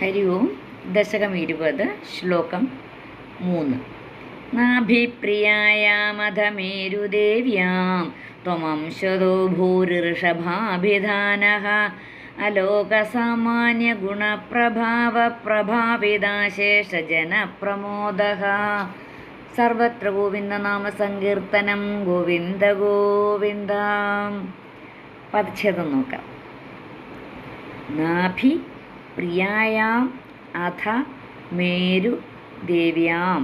ഹരി ഓം. ദശകം 20, ശ്ലോകം 3. നാഭിപ്രിയായാമധമേരുദേവ്യാം ത്വമംശതോ ഭൂരിഋഷഭാഭിധാനഃ അലോകസാമാന്യഗുണപ്രഭാവപ്രഭാവിതാശേഷജനപ്രമോദഃ. സർവത്ര ഗോവിന്ദനാമസങ്കീർത്തനം. ഗോവിന്ദ ഗോവിന്ദ. പദച്ഛേദം നോക്കാം. നാഭി പ്രിയായാം അധ മേരുദേവ്യാം.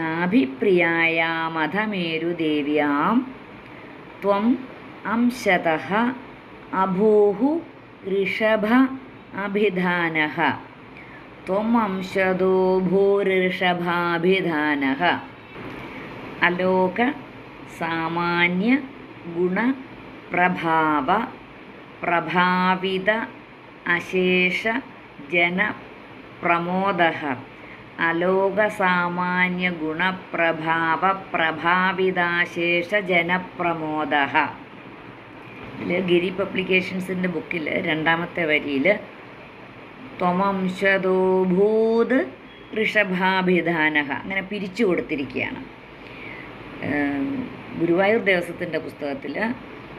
നാഭിപ്രിയായാമധ മേരുദേവ്യാം ത്വം അംശതഃ അഭൂഹു ഋഷഭ അഭിധാനഃ. ത്വം അംശതോ ഭൂരിഋഷഭാഭിധാനഃ. അലോക സാമാന്യ ഗുണ പ്രഭാവ പ്രഭാവിത അശേഷ ജന പ്രമോദഃ. അലോകസാമാന്യ ഗുണപ്രഭാവ പ്രഭാവിതാശേഷ ജനപ്രമോദഃ. ഇതിൽ ഗിരി പബ്ലിക്കേഷൻസിൻ്റെ ബുക്കിൽ രണ്ടാമത്തെ വരിയിൽ ത്വമംശതോ ഭൂത് ഋഷഭാഭിധാനഃ അങ്ങനെ പിരിച്ചു കൊടുത്തിരിക്കുകയാണ്. ഗുരുവായൂർ ദേവസ്വത്തിൻ്റെ പുസ്തകത്തിൽ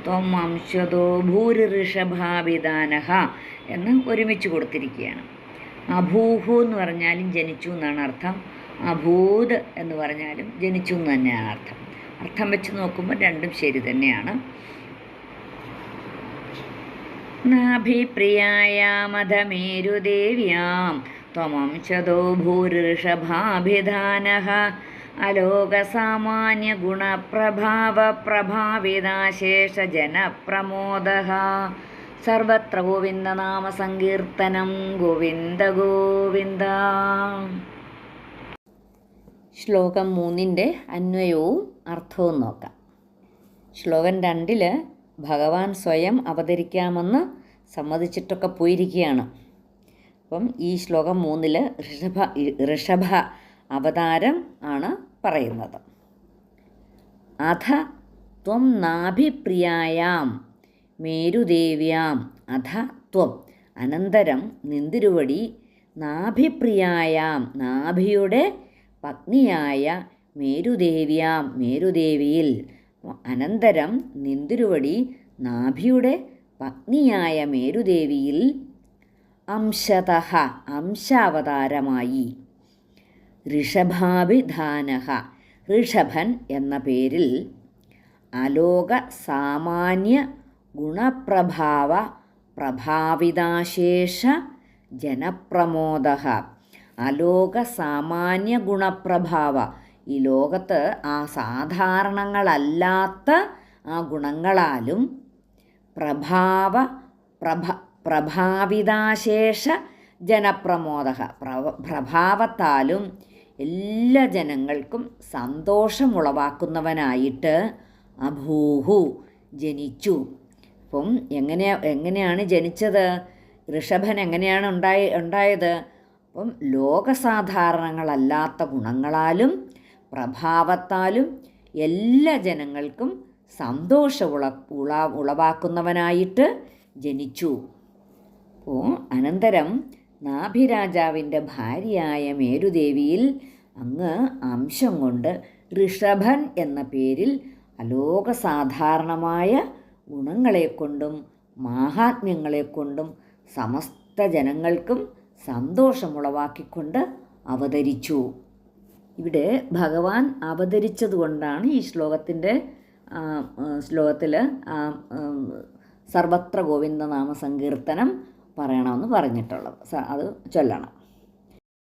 ത്വം അംശതോ ഭൂരിഋഷഭാഭിധാനഃ എന്ന് ഒരുമിച്ച് കൊടുത്തിരിക്കുകയാണ്. അഭൂഹു എന്ന് പറഞ്ഞാലും ജനിച്ചു എന്നാണ് അർത്ഥം, അഭൂത് എന്ന് പറഞ്ഞാലും ജനിച്ചു എന്ന് തന്നെയാണ് അർത്ഥം. അർത്ഥം വെച്ച് നോക്കുമ്പോൾ രണ്ടും ശരി തന്നെയാണ്. നാഭിപ്രിയായാമധമേരുദേവ്യാം ത്വമംശതോ ഭൂരിഋഷഭാഭിധാനഃ അലോകസാമാന്യ ഗുണപ്രഭാവ പ്രഭാവിതാശേഷ ജനപ്രമോദഃ. സർവത്ര ഗോവിന്ദനാമ സങ്കീർത്തനം. ഗോവിന്ദ ഗോവിന്ദ. ശ്ലോകം 3 അന്വയവും അർത്ഥവും നോക്കാം. ശ്ലോകം 2 ഭഗവാൻ സ്വയം അവതരിക്കാമെന്ന് സമ്മതിച്ചിട്ടൊക്കെ പോയിരിക്കുകയാണ്. അപ്പം ഈ ശ്ലോകം 3 ഋഷഭ അവതാരം ആണ് പറയുന്നത്. അധ ത്വം നാഭിപ്രിയായാം മേരുദേവ്യാം. അധ ത്വം അനന്തരം നിന്തിരുവടി നാഭിപ്രിയായാം നാഭിയുടെ പത്നിയായ മേരുദേവ്യാം മേരുദേവിയിൽ. അനന്തരം നിന്തിരുവടി നാഭിയുടെ പത്നിയായ മേരുദേവിയിൽ അംശതഃ അംശാവതാരമായി. ഋഷഭാഭിധാനഃ ഋഷഭൻ എന്ന പേരിൽ. അലോക സാമാന്യ ഗുണപ്രഭാവ പ്രഭാവിതാശേഷ ജനപ്രമോദഃ. അലോക സാമാന്യ ഗുണപ്രഭാവ ഈ ലോകത്ത് ആ സാധാരണങ്ങളല്ലാത്ത ആ ഗുണങ്ങളാലും പ്രഭാവിതാശേഷ ജനപ്രമോദഃ പ്രഭാവത്താലും എല്ലാ ജനങ്ങൾക്കും സന്തോഷമുളവാക്കുന്നവനായിട്ട് അഭൂഹു ജനിച്ചു. അപ്പം എങ്ങനെയാണ് ജനിച്ചത്? ഋഷഭൻ എങ്ങനെയാണ് ഉണ്ടായത്? അപ്പം ലോകസാധാരണങ്ങളല്ലാത്ത ഗുണങ്ങളാലും പ്രഭാവത്താലും എല്ലാ ജനങ്ങൾക്കും ഉളവാക്കുന്നവനായിട്ട് ജനിച്ചു. അപ്പോൾ അനന്തരം നാഭിരാജാവിൻ്റെ ഭാര്യയായ മേരുദേവിയിൽ അങ്ങ് അംശം കൊണ്ട് ഋഷഭൻ എന്ന പേരിൽ അലോകസാധാരണമായ ഗുണങ്ങളെക്കൊണ്ടും മാഹാത്മ്യങ്ങളെക്കൊണ്ടും സമസ്ത ജനങ്ങൾക്കും സന്തോഷമുളവാക്കിക്കൊണ്ട് അവതരിച്ചു. ഇവിടെ ഭഗവാൻ അവതരിച്ചതുകൊണ്ടാണ് ഈ ശ്ലോകത്തിൽ സർവത്ര ഗോവിന്ദനാമ സങ്കീർത്തനം പറയണമെന്ന് പറഞ്ഞിട്ടുള്ളത്. അത് ചൊല്ലണം.